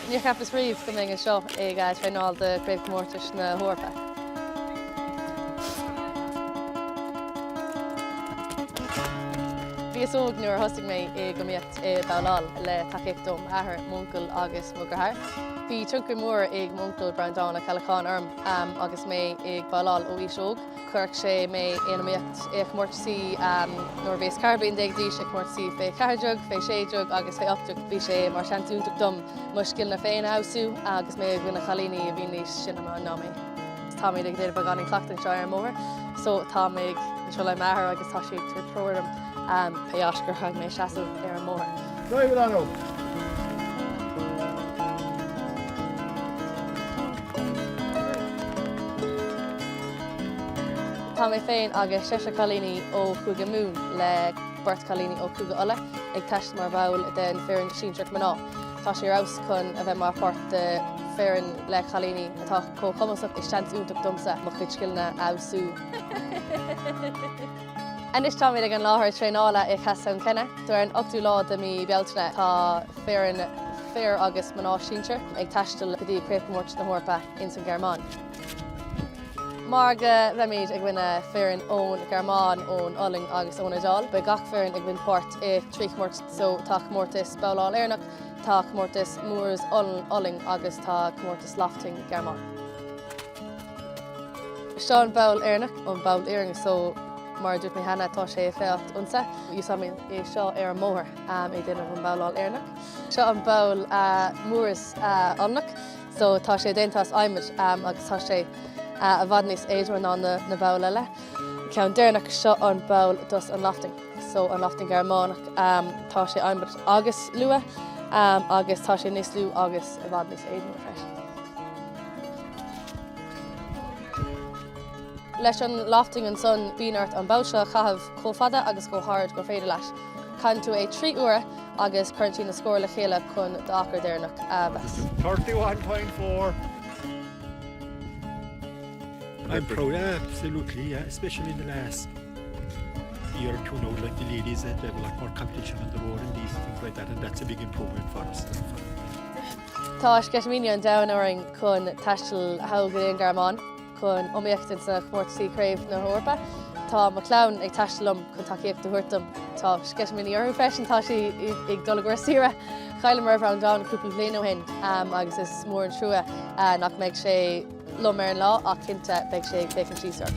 Níor cheappas riomh go mbeidh seo ag traenáil de gcraobhchomórtas na hEorpa. Bhí óg nuair thosaigh mé go mbeadh bhabhláil le takeíocht dom athair mhuncail agus mugrathar. Bhí tugur mór ag mhuncail Bealtaine Cailachán orm agus mé ag bhabhláil ó bhí seóg. Cuirc sé mé éanaíocht chomórtasaí nuair bhés carbon déag díos chomórtasaí fé ceithreadúg, fé séideúg agus fé ochtúg. Bhí sé mar seanúntaach dom muiscil na féin áasú agus mé bhfuil na chalíní a bhí níos sin amach ná mé. Tá mé ag deireadh bagáin clachtain seo ar mór, so tá mé ag seo le methar agus tá sé ag tuairm peascar thug mé seasamh ar an mór. Roimh anó. Tá mé féin agus seise chalíní ó chuga mún le burt chalíní ó chuga uile ag teist mar bhabhláil den féarann síntreach maná. Tá sé raibh chun a bheith mar páirt de féarann le chalíní atá chomhimreoirí is seanúntaach domsa mo chuid sciilna ábhsú. Anis tá mé ag an láthair traenála i Chasan Cenne, dúir an 8ú lá de mi Bealtaine tá féarann féar agus maná síntre ag teistil go dtí gcraobhchomórtas na hEorpa in san Gearmáin. Mar go bheimid ag bhaine féarann ón Gearmáin ón Oling agus ón Idáil, ba gach féarann ag bhain páirt i trí chomórtas, so tá chomórtas bhabhláil Éireannach, tá chomórtas Móras Oling agus tá chomórtas Lofting Gearmáin. Seo an bhabhláil Éireannach an bhabhláil Éireann, so mar dúirt mé hena tá sé féocht ionsa. Úsáid é seo ar an mór é déanamh an bhabhláil Éireannach. Seo an bhabhláil Móras Ollnach, so tá sé déantas aimimid agus tá sé a bhfad níos éidir ná na bhabhláil eile. Ceann déarnach seo an bhabhláil dus an Lofting, so an Lofting Gearmánach tá sé aimimid agus lua agus tá sé níos lú agus a bhfad níos éidir freisin. Leis an Lofting an son bíonart an bhabhláil seo chaitheamh chomhfada agus go háirt go féidir leis. Cain tú é 3 uair agus chuirtí na scóir le chéile chun d'achar déarnach bheas. 31.4. I'm proud, absolutely, yeah, especially in the last year or two now, like the ladies, they have a lot more competition on the road and these things like that, and that's a big improvement for us. Tá sceismíní an domhain chun taistil thógaí an Gearmáin chun omíochttain sa chomórtasaí craobh na hEorpa. Tá mo clán ag taistilm chun takeíocht do thuirtam. Tá sceismíní orthu freisin tá sí ag dul go síra. Chaile mar bhrean dáin cúpla bliain ó hin agus is mór an trua nach méid sé lom ar an lá ach cinnte beidh sé fécinn síosar.